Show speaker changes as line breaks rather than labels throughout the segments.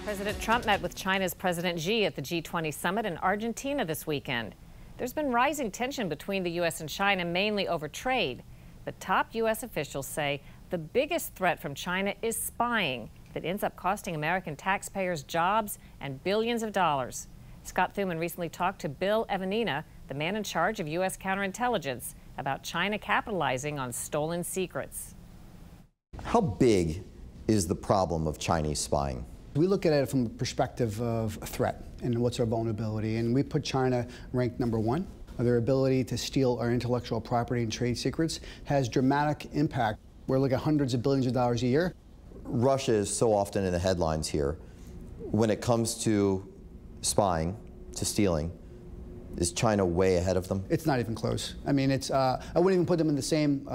President Trump met with China's President Xi at the G20 summit in Argentina this weekend. There's been rising tension between the U.S. and China, mainly over trade. But top U.S. officials say the biggest threat from China is spying that ends up costing American taxpayers jobs and billions of dollars. Scott Thuman recently talked to Bill Evanina, the man in charge of U.S. counterintelligence, about China capitalizing on stolen secrets.
How big is the problem of Chinese spying?
We look at it from the perspective of a threat and what's our vulnerability, and we put China ranked #1. Their ability to steal our intellectual property and trade secrets has dramatic impact. We're looking at hundreds of billions of dollars a year.
Russia is so often in the headlines here. When it comes to spying, to stealing, is China way ahead of them?
It's not even close. I mean, I wouldn't even put them in the same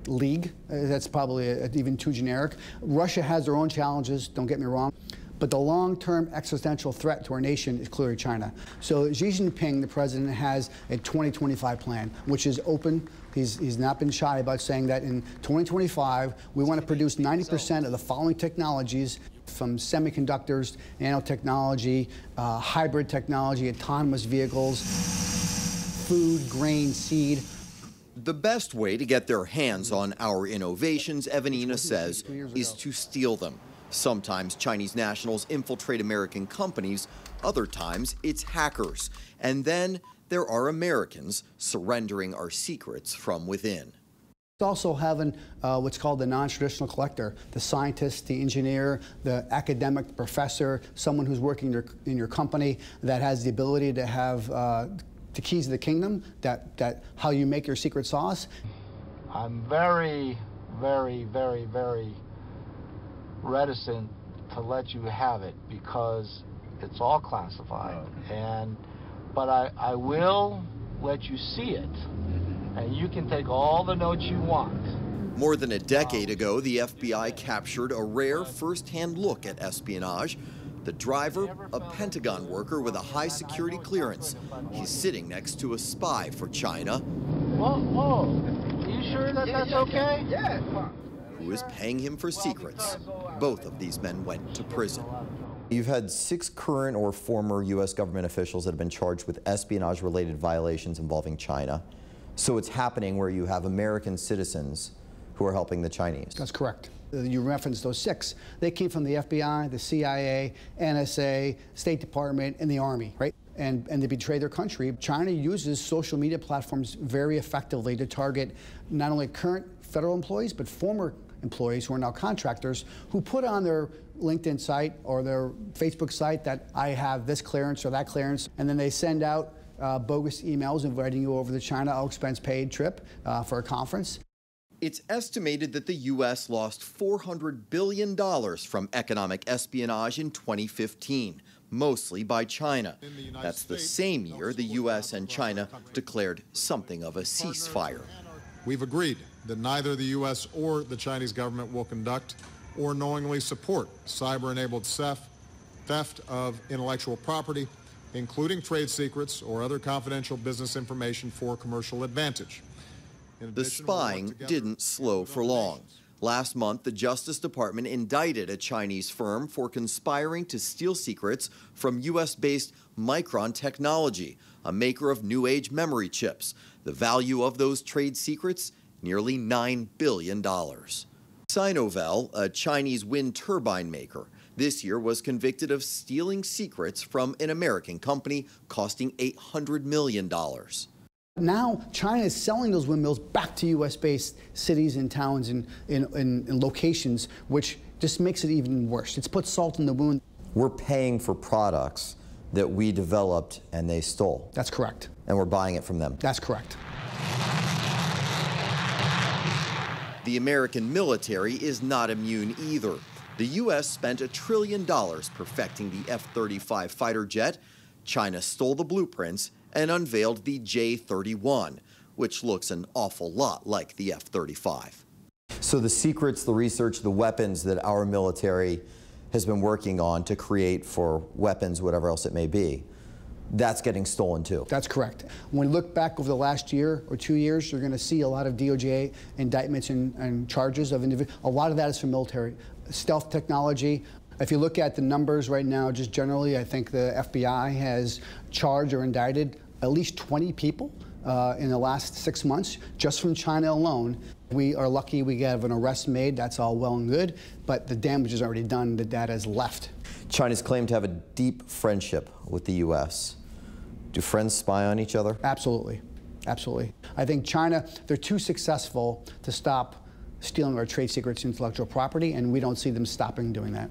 league. That's probably even too generic. Russia has their own challenges, don't get me wrong, but the long-term existential threat to our nation is clearly China. So Xi Jinping, the president, has a 2025 plan, which is open. He's not been shy about saying that in 2025, we want to produce 90% of the following technologies, from semiconductors, nanotechnology, hybrid technology, autonomous vehicles, food, grain, seed.
The best way to get their hands on our innovations, Evanina says, is to steal them. Sometimes Chinese nationals infiltrate American companies, other times it's hackers. And then there are Americans surrendering our secrets from within.
It's also having what's called the non-traditional collector, the scientist, the engineer, the academic, the professor, someone who's working in your company that has the ability to have the keys to the kingdom, that how you make your secret sauce.
I'm very, very, very, very reticent to let you have it because it's all classified. But I will let you see it, and you can take all the notes you want.
More than a decade ago, the FBI captured a rare first-hand look at espionage. The driver, a Pentagon worker with a high security clearance. He's sitting next to a spy for China.
Whoa. Are you sure that that's okay?
Yeah. Who is paying him for secrets. Both of these men went to prison.
You've had 6 current or former U.S. government officials that have been charged with espionage-related violations involving China. So it's happening where you have American citizens who are helping the Chinese.
That's correct. You referenced those 6. They came from the FBI, the CIA, NSA, State Department, and the Army, right? And they betray their country. China uses social media platforms very effectively to target not only current federal employees, but former employees who are now contractors who put on their LinkedIn site or their Facebook site that I have this clearance or that clearance, and then they send out bogus emails inviting you over the China all-expense-paid trip for a conference.
It's estimated that the U.S. lost $400 billion from economic espionage in 2015, mostly by China. That's the same year the U.S. and China declared something of a ceasefire.
We've agreed that neither the U.S. or the Chinese government will conduct or knowingly support cyber-enabled theft of intellectual property, including trade secrets or other confidential business information for commercial advantage.
The spying didn't slow for long. Last month, the Justice Department indicted a Chinese firm for conspiring to steal secrets from U.S.-based Micron Technology, a maker of new-age memory chips. The value of those trade secrets, nearly $9 billion. Sinovel, a Chinese wind turbine maker, this year was convicted of stealing secrets from an American company costing $800 million.
Now, China is selling those windmills back to U.S.-based cities and towns and in locations, which just makes it even worse. It's put salt in the wound.
We're paying for products that we developed and they stole.
That's correct.
And we're buying it from them.
That's correct.
The American military is not immune either. The U.S. spent $1 trillion perfecting the F-35 fighter jet. China stole the blueprints and unveiled the J-31, which looks an awful lot like the F-35.
So the secrets, the research, the weapons that our military has been working on to create for weapons, whatever else it may be, that's getting stolen too.
That's correct. When we look back over the last year or 2 years, you're going to see a lot of DOJ indictments and charges of individuals. A lot of that is from military. Stealth technology, If you look at the numbers right now, just generally, I think the FBI has charged or indicted at least 20 people in the last 6 months, just from China alone. We are lucky we have an arrest made. That's all well and good, but the damage is already done. The data is left.
China's claimed to have a deep friendship with the U.S. Do friends spy on each other?
Absolutely. Absolutely. I think China, they're too successful to stop stealing our trade secrets, intellectual property, and we don't see them stopping doing that.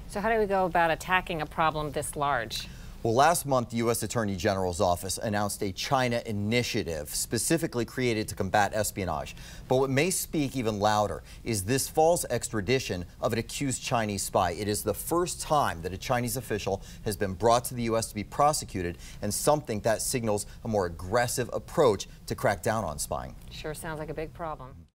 So how do we go about attacking a problem this large?
Well, last month, the U.S. Attorney General's office announced a China initiative specifically created to combat espionage. But what may speak even louder is this fall's extradition of an accused Chinese spy. It is the first time that a Chinese official has been brought to the U.S. to be prosecuted, and something that signals a more aggressive approach to crack down on spying.
Sure sounds like a big problem.